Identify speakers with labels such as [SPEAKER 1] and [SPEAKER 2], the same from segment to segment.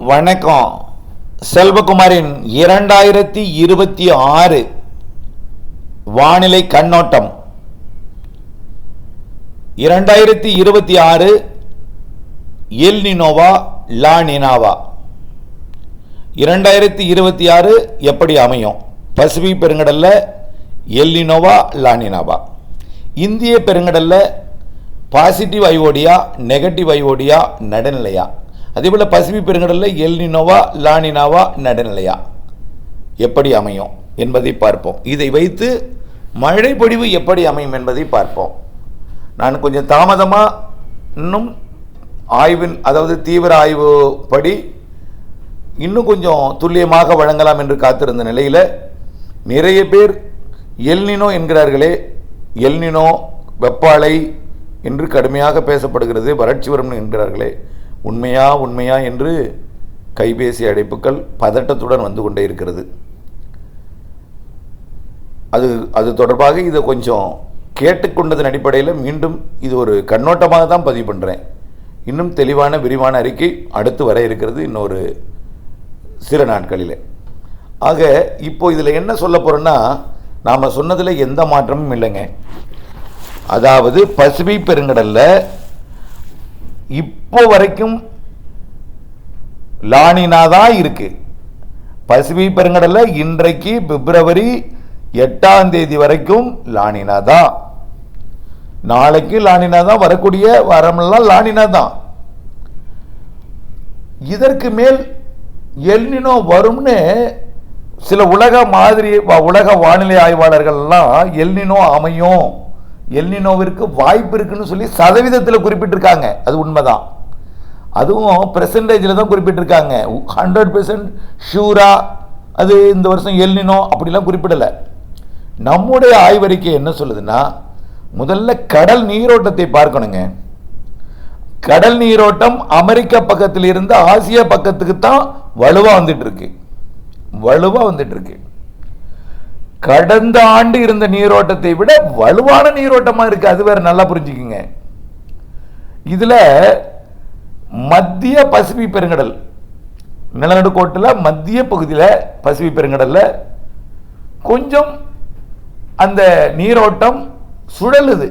[SPEAKER 1] வணக்கம். செல்வகுமாரின் 2026 வானிலை கண்ணோட்டம். 2026 எல் நினோவா லா நினாவா 2026 எப்படி அமையும்? பசிபிக் பெருங்கடல்ல எல் நினோவா லா நினாவா, இந்திய பெருங்கடல்ல பாசிட்டிவ் ஐஓடியா நெகட்டிவ் ஐஓடியா நடுநிலையா, அதேபோல் பசிபிக் பெருங்கடலில் எல் நினோவா லா நினாவா நடுநிலையா எப்படி அமையும் என்பதை பார்ப்போம். இதை வைத்து மழை பொழிவு எப்படி அமையும் என்பதை பார்ப்போம். நான் கொஞ்சம் தாமதமாக இன்னும் அதாவது தீவிர ஆய்வு படி இன்னும் கொஞ்சம் துல்லியமாக வழங்கலாம் என்று காத்திருந்த நிலையில் நிறைய பேர் El Nino என்கிறார்களே, El Nino Veppalai என்று கடுமையாக பேசப்படுகிறது, வறட்சி வரும் என்கிறார்களே, உண்மையா என்று கைபேசி அழைப்புகள் பதட்டத்துடன் வந்து கொண்டே இருக்கிறது. அது தொடர்பாக இதை கொஞ்சம் கேட்டுக்கொண்டதன் அடிப்படையில் மீண்டும் இது ஒரு கண்ணோட்டமாக தான் பதிவு பண்ணுறேன். இன்னும் தெளிவான விரிவான அறிக்கை அடுத்து வர இருக்கிறது இன்னொரு சில நாட்களில். ஆக இப்போ இதில் என்ன சொல்ல போகிறோன்னா, நாம் சொன்னதில் எந்த மாற்றமும் இல்லைங்க. அதாவது பசிபிக் பெருங்கடல்ல இப்போ வரைக்கும் லா நினா தான் இருக்கு. பசிபிக் பெருங்கடல்ல இன்றைக்கு பிப்ரவரி 8ஆம் தேதி வரைக்கும் லா நினா தான். நாளைக்கு லா நினா தான், வரக்கூடிய வாரமெல்லாம் லா நினா தான். இதற்கு மேல் எல் நினோ வரும்னு சில உலக வானிலை ஆய்வாளர்கள்லாம் எல் நினோ அமையும், எல் நினோவிற்கு வாய்ப்பு இருக்குன்னு சொல்லி சதவீதத்தில் குறிப்பிட்டிருக்காங்க. அது உண்மைதான். அதுவும் பெர்சன்டேஜில் தான் குறிப்பிட்டிருக்காங்க. 100% ஷூரா அது இந்த வருஷம் எல் நினோ அப்படிலாம் குறிப்பிடலை. நம்முடைய ஆய்வறிக்கை என்ன சொல்லுதுன்னா, முதல்ல கடல் நீரோட்டத்தை பார்க்கணுங்க. கடல் நீரோட்டம் அமெரிக்க பக்கத்தில் இருந்து ஆசியா பக்கத்துக்கு தான் வலுவா வந்துட்டு இருக்கு. கடந்த ஆண்டு இருந்த நீரோட்டத்தை விட வலுவான நீரோட்டமா இருக்கு. அது வேற, நல்லா புரிஞ்சுக்குங்க. இதுல மத்திய பசிபிக் பெருங்கடல், நிலநடுக்கோட்டில் மத்திய பகுதியில் பசிபிக் பெருங்கடல்ல கொஞ்சம் அந்த நீரோட்டம் சுழலுது.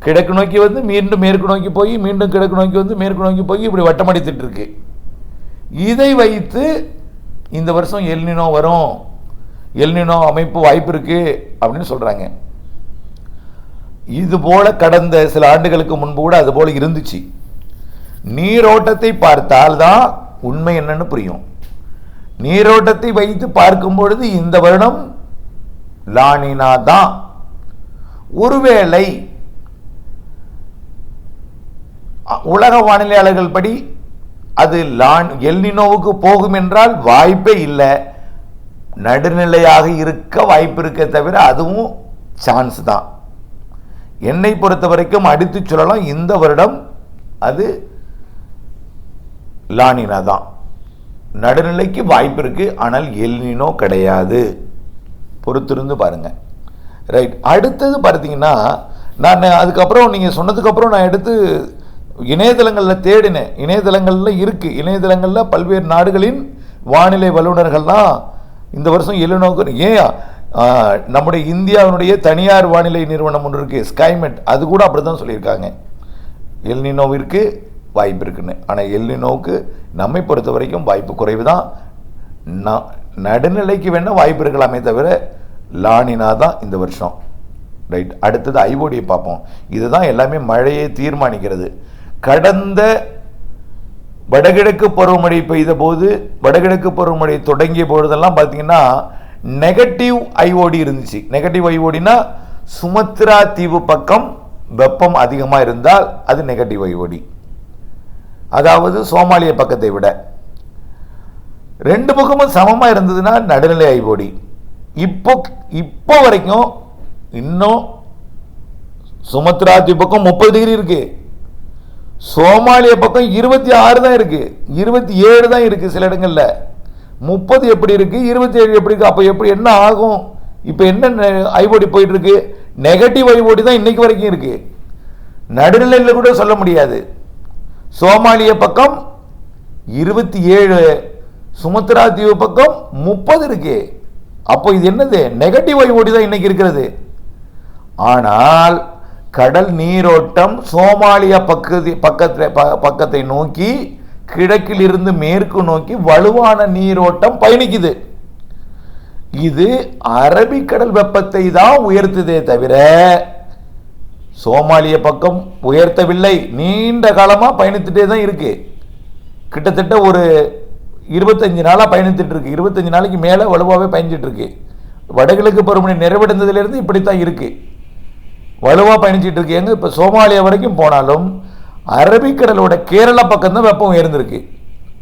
[SPEAKER 1] கிழக்கு நோக்கி வந்து மீண்டும் மேற்கு நோக்கி போய், மீண்டும் கிழக்கு நோக்கி வந்து மேற்கு நோக்கி போய் இப்படி வட்டமடித்துட்டு இருக்கு. இதை வைத்து இந்த வருஷம் எல் நினோ வரும், எல் நினோ அமைப்பு வாய்ப்பு இருக்கு அப்படின்னு சொல்றாங்க. இது போல கடந்த சில ஆண்டுகளுக்கு முன்பு கூட அது போல இருந்துச்சு. நீரோட்டத்தை பார்த்தால் தான் உண்மை என்னன்னு புரியும். நீரோட்டத்தை வைத்து பார்க்கும் பொழுது இந்த வருடம் லா நினா தான். ஒருவேளை உலக வானிலையாளர்கள் படி அது எல் நினோவுக்கு போகும் என்றால் வாய்ப்பே இல்லை, நடுநிலையாக இருக்க வாய்ப்பு இருக்க தவிர அதுவும் சான்ஸ் தான். என்னை பொறுத்த வரைக்கும் அடித்து சொல்லலாம், இந்த வருடம் அது லா நினா தான். நடுநிலைக்கு வாய்ப்பு இருக்கு, ஆனால் எல் நினோ கிடையாது. பொறுத்திருந்து பாருங்க. ரைட். அடுத்தது பார்த்தீங்கன்னா, நான் அதுக்கப்புறம் நீங்கள் சொன்னதுக்கப்புறம் நான் எடுத்து இணையதளங்களில் தேடினேன். இணையதளங்களில் இருக்கு. இணையதளங்களில் பல்வேறு நாடுகளின் வானிலை வல்லுநர்கள்லாம் இந்த வருஷம் எல் நினோவுக்கு, ஏன் நம்முடைய இந்தியாவினுடைய தனியார் வானிலை நிறுவனம் ஒன்று இருக்கு, ஸ்கைமெட், அது கூட அப்படி தான் சொல்லியிருக்காங்க, எல் நினோவிற்கு வாய்ப்பு இருக்குன்னு. ஆனால் எல் நினோவுக்கு நம்மை பொறுத்த வரைக்கும் வாய்ப்பு குறைவு தான். நடுநிலைக்கு வேணால் வாய்ப்பு இருக்கலாமே தவிர லா நினா தான் இந்த வருஷம். ரைட். அடுத்தது ஐஓடியை பார்ப்போம். இதுதான் எல்லாமே மழையை தீர்மானிக்கிறது. கடந்த வடகிழக்கு பருவமழை பெய்த போது, வடகிழக்கு பருவமழை தொடங்கிய பொழுதெல்லாம் பார்த்தீங்கன்னா நெகட்டிவ் ஐஓடி இருந்துச்சு. நெகட்டிவ் ஐஓடினா சுமத்ரா தீவு பக்கம் வெப்பம் அதிகமாக இருந்தால் அது நெகட்டிவ் ஐஓடி, அதாவது சோமாலிய பக்கத்தை விட. ரெண்டு பக்கமும் சமமாக இருந்ததுன்னா நடுநிலை ஐஓடி. இப்போ வரைக்கும் இன்னும் சுமத்ரா தீவு பக்கம் 30 டிகிரி இருக்கு, சோமாலிய பக்கம் 26 தான் இருக்கு, 27 தான் இருக்கு சில இடங்கள்ல. 30 எப்படி இருக்கு, 27 எப்படி இருக்கு? அப்போ எப்படி என்ன ஆகும்? இப்போ என்ன ஐஓடி போயிட்டு இருக்கு? நெகட்டிவ் ஐஓடி தான் இன்னைக்கு வரைக்கும் இருக்கு. நடுநிலையில் கூட சொல்ல முடியாது. சோமாலிய பக்கம் 27, சுமத்ரா தீவு பக்கம் 30 இருக்கு. அப்போ இது என்னது? நெகட்டிவ் ஐஓடி தான் இன்னைக்கு இருக்கிறது. ஆனால் கடல் நீரோட்டம் சோமாலியா பக்கத்தை நோக்கி கிழக்கில் இருந்து மேற்கு நோக்கி வலுவான நீரோட்டம் பயணிக்குது. இது அரபிக்கடல் வெப்பத்தை தான் உயர்த்துதே தவிர சோமாலிய பக்கம் உயர்த்தவில்லை. நீண்ட காலமாக பயணித்துட்டே தான் இருக்கு. கிட்டத்தட்ட ஒரு 25 நாளாக பயணித்துட்டு இருக்கு. 25 நாளைக்கு மேலே வலுவாகவே பயணிச்சுட்டு இருக்கு. வடகிழக்கு பருவமழை நிறைவடைந்ததுலேருந்து இப்படித்தான் இருக்கு, வலுவாக பயணிச்சுட்டு இருக்கு. எங்க இப்போ சோமாலியா வரைக்கும் போனாலும் அரபிக்கடலோட கேரளா பக்கம் தான் வெப்பம் உயர்ந்திருக்கு.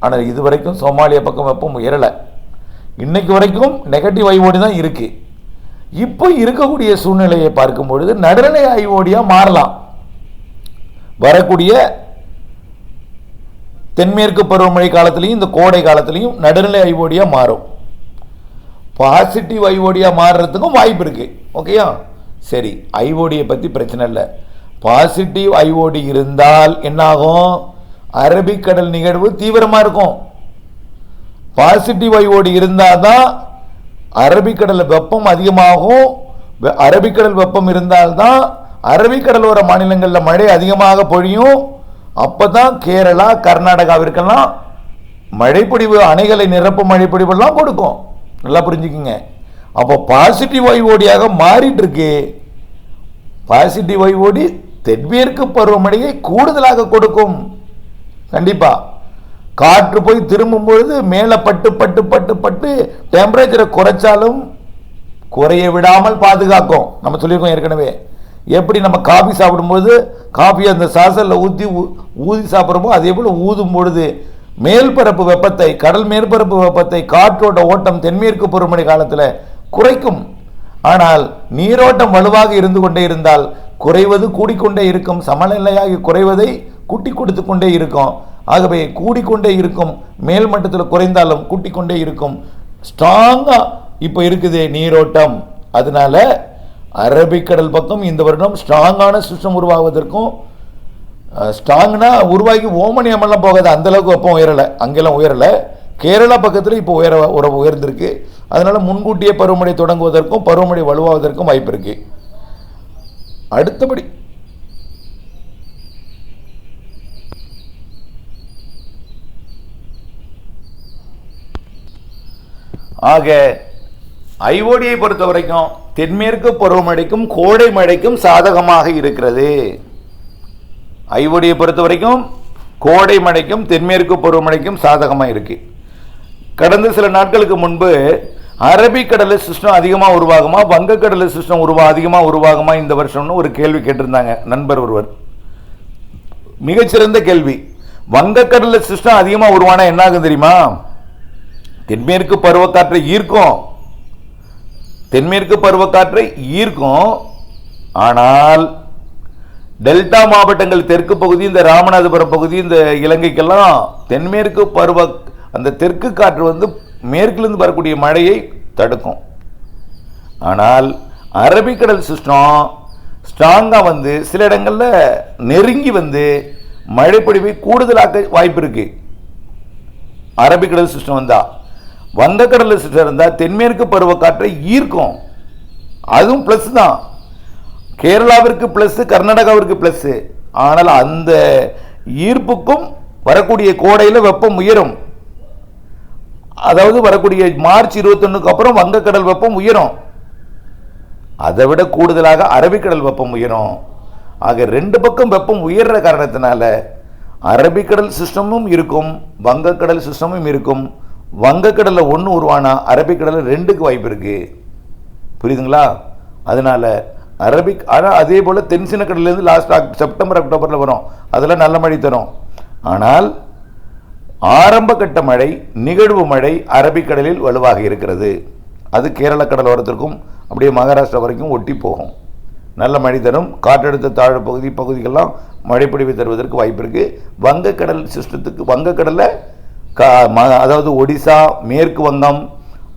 [SPEAKER 1] ஆனால் இது வரைக்கும் சோமாலியா பக்கம் வெப்பம் உயரலை. இன்னைக்கு வரைக்கும் நெகட்டிவ் ஐஓடி தான் இருக்கு. இப்போ இருக்கக்கூடிய சூழ்நிலையை பார்க்கும் பொழுது நடுநிலை ஐஓடியா மாறலாம். வரக்கூடிய தென்மேற்கு பருவமழை காலத்திலையும் இந்த கோடை காலத்திலையும் நடுநிலை ஐஓடியா மாறும். பாசிட்டிவ் ஐஓடியா மாறுறதுக்கும் வாய்ப்பு இருக்கு. ஓகேயா? சரி, ஐஓடியை பற்றி பிரச்சனை இல்லை. பாசிட்டிவ் ஐஓடி இருந்தால் என்னாகும்? அரபிக்கடல் நிகழ்வு தீவிரமாக இருக்கும். பாசிட்டிவ் ஐஓடி இருந்தால் தான் அரபிக்கடலில் வெப்பம் அதிகமாகும். அரபிக்கடல் வெப்பம் இருந்தால்தான் அரபிக்கடலோர மாநிலங்களில் மழை அதிகமாக பொழியும். அப்போ தான் கேரளா கர்நாடகாவிற்கெல்லாம் மழைப்பொழிவு, அணைகளை நிரப்பும் மழைப்பொழிவெல்லாம் கொடுக்கும். நல்லா புரிஞ்சுக்குங்க. அப்போ பாசிட்டிவ் ஐஓடியாக மாறிட்டு இருக்கு. பாசிட்டிவ் ஐஓடி தென்மேற்கு பருவமழையை கூடுதலாக கொடுக்கும். கண்டிப்பா காற்று போய் திரும்பும் பொழுது மேலே பட்டு பட்டு பட்டு பட்டு டெம்பரேச்சரை குறைச்சாலும் குறைய விடாமல் பாதுகாக்கும். நம்ம சொல்லியிருக்கோம் ஏற்கனவே. எப்படி நம்ம காஃபி சாப்பிடும்போது காஃபி அந்த சாசலில் ஊதி சாப்பிட்றோமோ அதே போல் ஊதும் பொழுது மேல்பரப்பு வெப்பத்தை, கடல் மேற்பரப்பு வெப்பத்தை காற்றோட ஓட்டம் தென்மேற்கு பருவமழை காலத்தில் குறைக்கும். ஆனால் நீரோட்டம் வலுவாக இருந்து கொண்டே இருந்தால் குறைவது கூடிக்கொண்டே இருக்கும். சமநிலையாகி குறைவதை கூட்டி கொடுத்து கொண்டே இருக்கும். ஆகவே கூடிக்கொண்டே இருக்கும். மேல் மட்டத்தில் குறைந்தாலும் கூட்டிக்கொண்டே இருக்கும். ஸ்ட்ராங்கா இப்போ இருக்குது நீரோட்டம். அதனால அரபிக்கடல் பக்கம் இந்த வருடம் ஸ்ட்ராங்கான சிஸ்டம் உருவாவதற்கும், ஸ்ட்ராங்னா உருவாகி ஓமனியமெல்லாம் போகாது, அந்த அளவுக்கு வெப்பம் உயரலை, அங்கெல்லாம் உயரலை. கேரளா பக்கத்தில் இப்போ உயர்ந்திருக்கு. அதனால முன்கூட்டியே பருவமழை தொடங்குவதற்கும் பருவமழை வலுவாவதற்கும் வாய்ப்பு இருக்கு. அடுத்தபடி ஆக ஐஓடியை பொறுத்த வரைக்கும் தென்மேற்கு பருவமழைக்கும் கோடை மழைக்கும் சாதகமாக இருக்கிறது. ஐஓடியை பொறுத்த வரைக்கும் கோடை மழைக்கும் தென்மேற்கு பருவமழைக்கும் சாதகமாக இருக்கு. கடந்த சில நாட்களுக்கு முன்பு அரபிக்கடலில் சிஸ்டம் அதிகமாக உருவாகுமா, வங்கக்கடலில் சிஸ்டம் அதிகமாக உருவாகுமா இந்த வருஷம்னு ஒரு கேள்வி கேட்டிருந்தாங்க நண்பர் ஒருவர். மிகச்சிறந்த கேள்வி. வங்கக்கடலில் சிஸ்டம் அதிகமாக உருவானா என்ன ஆகும் தெரியுமா? தென்மேற்கு பருவக்காற்றை ஈர்க்கும். தென்மேற்கு பருவக்காற்றை ஈர்க்கும். ஆனால் டெல்டா மாவட்டங்கள் தெற்கு பகுதி, இந்த ராமநாதபுரம் பகுதி, இந்த இலங்கைக்கெல்லாம் தென்மேற்கு அந்த தெற்கு காற்று மேற்கிலிருந்து வரக்கூடிய மழையை தடுக்கும். ஆனால் அரபிக்கடல் சிஸ்டம் ஸ்ட்ராங்கா சில இடங்கள்ல நெருங்கி மழைப்பொழிவை கூடுதலாக்க வாய்ப்பு இருக்கு. அரபிக்கடல் சிஸ்டம் வந்தா, வங்கக்கடல் சிஸ்டம் இருந்தா தென்மேற்கு பருவக்காற்றை ஈர்க்கும். அதுவும் பிளஸ் தான். கேரளாவிற்கு பிளஸ், கர்நாடகாவிற்கு பிளஸ். ஆனால் அந்த ஈர்ப்புக்கும் வரக்கூடிய கோடையில் வெப்பம் உயரும். அதாவது வரக்கூடிய மார்ச் 21க்கு அப்புறம் வங்கக்கடல் வெப்பம் உயரும். அதை விட கூடுதலாக அரபிக்கடல் வெப்பம் உயரும். ஆக ரெண்டு பக்கம் வெப்பம் உயர்ற காரணத்தினால அரபிக்கடல் சிஸ்டமும் இருக்கும், வங்கக்கடல் சிஸ்டமும் இருக்கும். வங்கக்கடலில் 1 உருவானா அரபிக்கடலில் 2க்கு வாய்ப்பு இருக்கு. புரியுதுங்களா? அதனால ஆனால் அதே போல தென்சின கடலிலிருந்து லாஸ்ட் செப்டம்பர் அக்டோபரில் வரும், அதெல்லாம் நல்ல மழை தரும். ஆனால் ஆரம்ப கட்ட மழை, நிகழ்வு மழை அரபிக்கடலில் வலுவாக இருக்கிறது. அது கேரள கடலோரத்திற்கும் அப்படியே மகாராஷ்டிரா வரைக்கும் ஒட்டி போகும். நல்ல மழை தரும். காற்றழுத்த தாழ்வு பகுதிக்கெல்லாம் மழைப்பொழிவு தருவதற்கு வாய்ப்பு இருக்கு. வங்கக்கடல் சிஸ்டத்துக்கு, வங்கக்கடலில் அதாவது ஒடிசா, மேற்கு வங்கம்,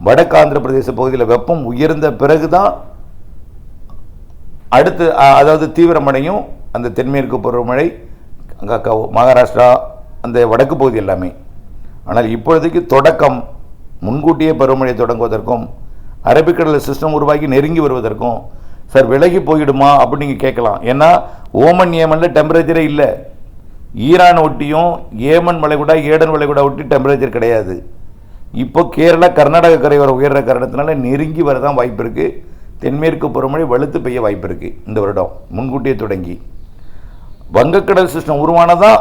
[SPEAKER 1] வடக்கு ஆந்திர பிரதேச பகுதியில் வெப்பம் உயர்ந்த பிறகுதான் அடுத்து அதாவது தீவிரமடையும் அந்த தென்மேற்கு பருவமழை, மகாராஷ்டிரா, அந்த வடக்கு பகுதி எல்லாமே. ஆனால் இப்பொழுதைக்கு தொடக்கம் முன்கூட்டியே பருவமழை தொடங்குவதற்கும் அரபிக்கடல் சிஸ்டம் உருவாகி நெருங்கி வருவதற்கும் சார் விலகி போயிடுமா அப்படின்னு நீங்கள் கேட்கலாம். ஏன்னா ஓமன் ஏமனில் டெம்பரேச்சரே இல்லை. ஈரான் ஒட்டியும் ஏமன் வளைகுடா ஏடன் வளைகுடா ஒட்டி டெம்பரேச்சர் கிடையாது. இப்போ கேரளா கர்நாடக கரையோரம் உயர்ற காரணத்தினால நெருங்கி வரதான் வாய்ப்பு இருக்குது. தென்மேற்கு பருவமழை வலுத்து பெய்ய வாய்ப்பு இருக்குது இந்த வருடம் முன்கூட்டியே தொடங்கி. வங்கக்கடல் சிஸ்டம் உருவானதான்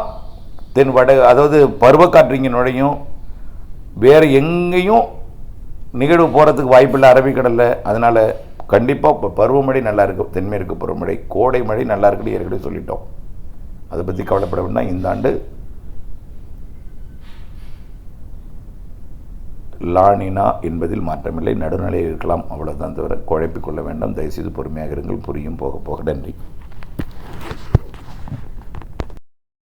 [SPEAKER 1] அதாவது பருவக்காற்று இங்கே நுழையும். வேறு எங்கேயும் நிகழ்வு போகிறதுக்கு வாய்ப்பில்லை அரபிக்கடலில். அதனால் கண்டிப்பாக இப்போ பருவமழை நல்லா இருக்கும். தென்மேற்கு பருவமழை கோடை மழை நல்லா இருக்குன்னு ஏற்கனவே சொல்லிட்டோம். அதை பற்றி கவலைப்பட வேண்டாம். இந்த ஆண்டு லானினா என்பதில் மாற்றமில்லை, நடுநிலையில் இருக்கலாம், அவ்வளோதான். தவிர குழப்பிக்கொள்ள வேண்டாம். தயவுசெய்து பொறுமையாக இருங்கள், புரியும் போக போக. நன்றி.